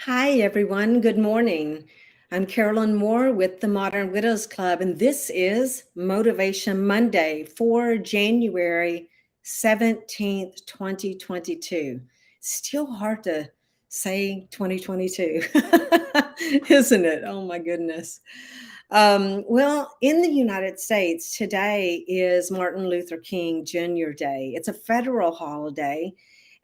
Hi, everyone. Good morning. I'm Carolyn Moor with the Modern Widows Club, and this is Motivation Monday for January 17th, 2022. Still hard to say 2022, isn't it? Oh, my goodness. Well, in the United States, today is Martin Luther King Jr. Day. It's a federal holiday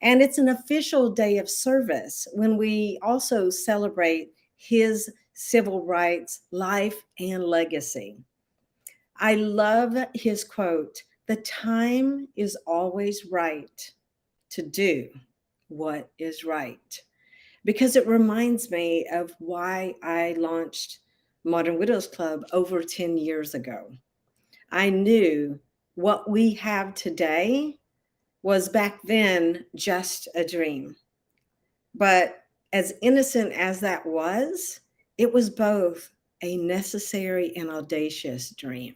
and it's an official day of service when we also celebrate his civil rights, life, and legacy. I love his quote: "The time is always right to do what is right," because it reminds me of why I launched Modern Widows Club over 10 years ago. I knew what we have today was back then just a dream. But as innocent as that was, it was both a necessary and audacious dream.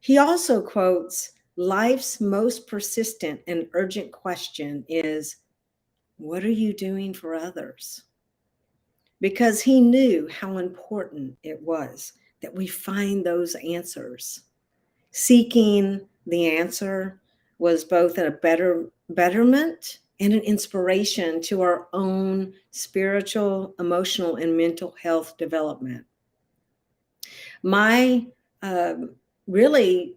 He also quotes, "Life's most persistent and urgent question is, what are you doing for others?" Because he knew how important it was that we find those answers. Seeking the answer was both a betterment and an inspiration to our own spiritual, emotional, and mental health development. My really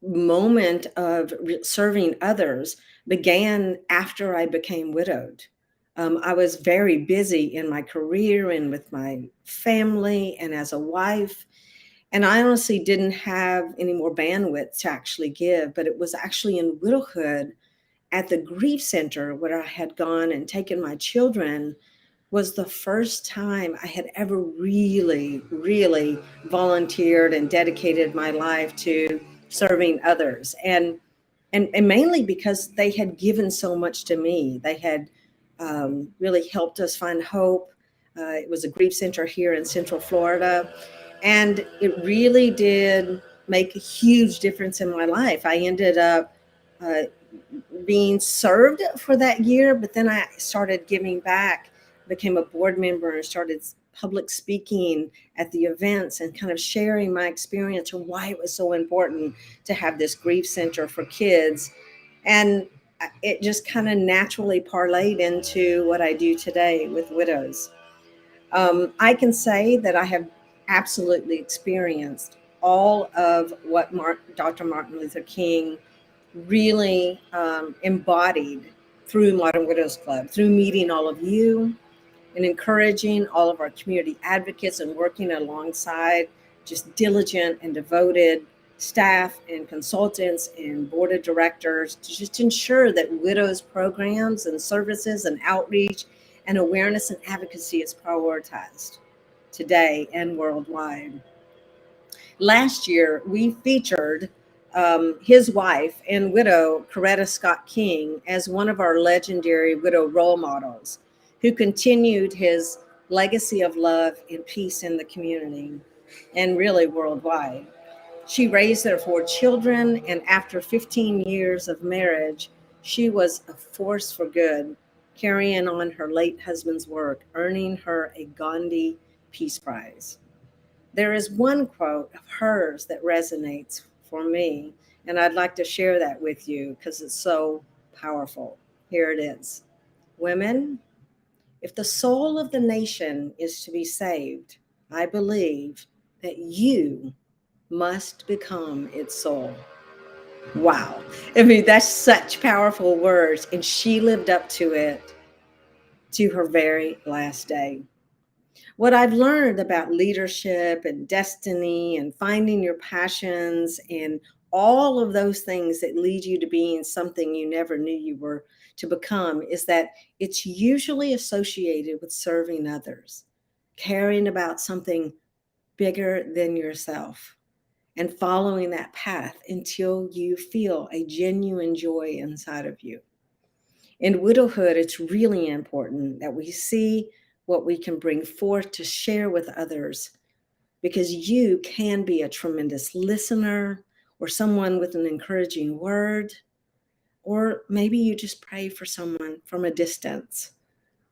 moment of serving others began after I became widowed. I was very busy in my career and with my family and as a wife. And I honestly didn't have any more bandwidth to actually give, but it was actually in widowhood at the grief center where I had gone and taken my children was the first time I had ever really volunteered and dedicated my life to serving others. And mainly because they had given so much to me. They had really helped us find hope. It was a grief center here in Central Florida. And it really did make a huge difference in my life. I ended up uh, being served for that year, but then I started giving back, became a board member, and started public speaking at the events and kind of sharing my experience and why it was so important to have this grief center for kids. And it just kind of naturally parlayed into what I do today with widows. I can say that I have absolutely experienced all of what Dr. Martin Luther King really embodied through Modern Widows Club, through meeting all of you and encouraging all of our community advocates and working alongside just diligent and devoted staff and consultants and board of directors to just ensure that widows programs and services and outreach and awareness and advocacy is prioritized today and worldwide. Last year, we featured his wife and widow, Coretta Scott King, as one of our legendary widow role models who continued his legacy of love and peace in the community and really worldwide. She raised their four children, and after 15 years of marriage, she was a force for good, carrying on her late husband's work, earning her a Gandhi Peace Prize. There is one quote of hers that resonates for me, and I'd like to share that with you because it's so powerful. Here it is: "Women, if the soul of the nation is to be saved, I believe that you must become its soul." Wow. I mean, that's such powerful words. And she lived up to it to her very last day. What I've learned about leadership and destiny and finding your passions and all of those things that lead you to being something you never knew you were to become is that it's usually associated with serving others, caring about something bigger than yourself, and following that path until you feel a genuine joy inside of you. In widowhood, it's really important that we see what we can bring forth to share with others because you can be a tremendous listener or someone with an encouraging word, or maybe you just pray for someone from a distance.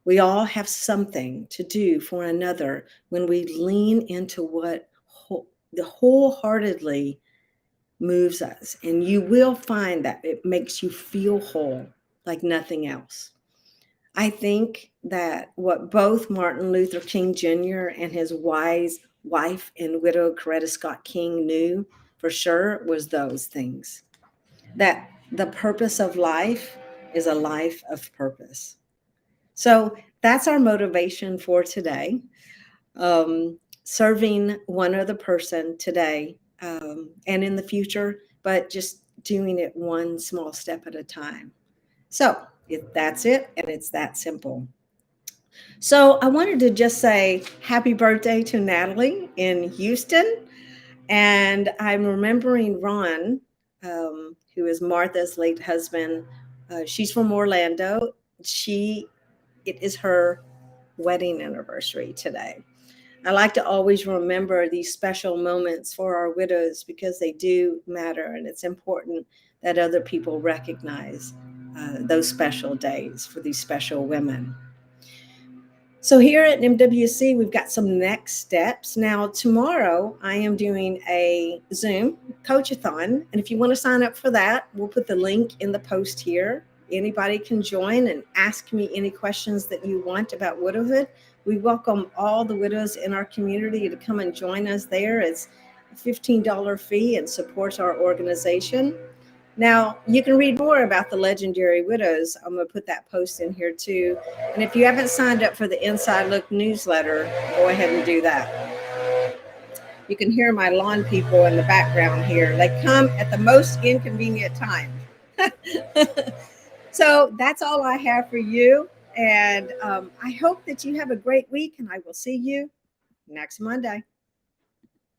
We all have something to do for another when we lean into what wholeheartedly moves us. And you will find that it makes you feel whole like nothing else. I think that what both Martin Luther King Jr. and his wise wife and widow Coretta Scott King knew for sure was those things. That the purpose of life is a life of purpose. So that's our motivation for today. Serving one other person today and in the future, but just doing it one small step at a time. So that's it, and it's that simple. So I wanted to just say happy birthday to Natalie in Houston. And I'm remembering Ron, who is Martha's late husband. She's from Orlando. It is her wedding anniversary today. I like to always remember these special moments for our widows because they do matter, and it's important that other people recognize those special days for these special women. So here at MWC, we've got some next steps. Now, tomorrow, I am doing a Zoom coach-a-thon. And if you want to sign up for that, we'll put the link in the post here. Anybody can join and ask me any questions that you want about widowhood. We welcome all the widows in our community to come and join us there. It's a $15 fee and supports our organization. Now, you can read more about the legendary widows. I'm going to put that post in here too. And if you haven't signed up for the Inside Look newsletter, go ahead and do that. You can hear my lawn people in the background here. They come at the most inconvenient time. So that's all I have for you. And I hope that you have a great week, and I will see you next Monday.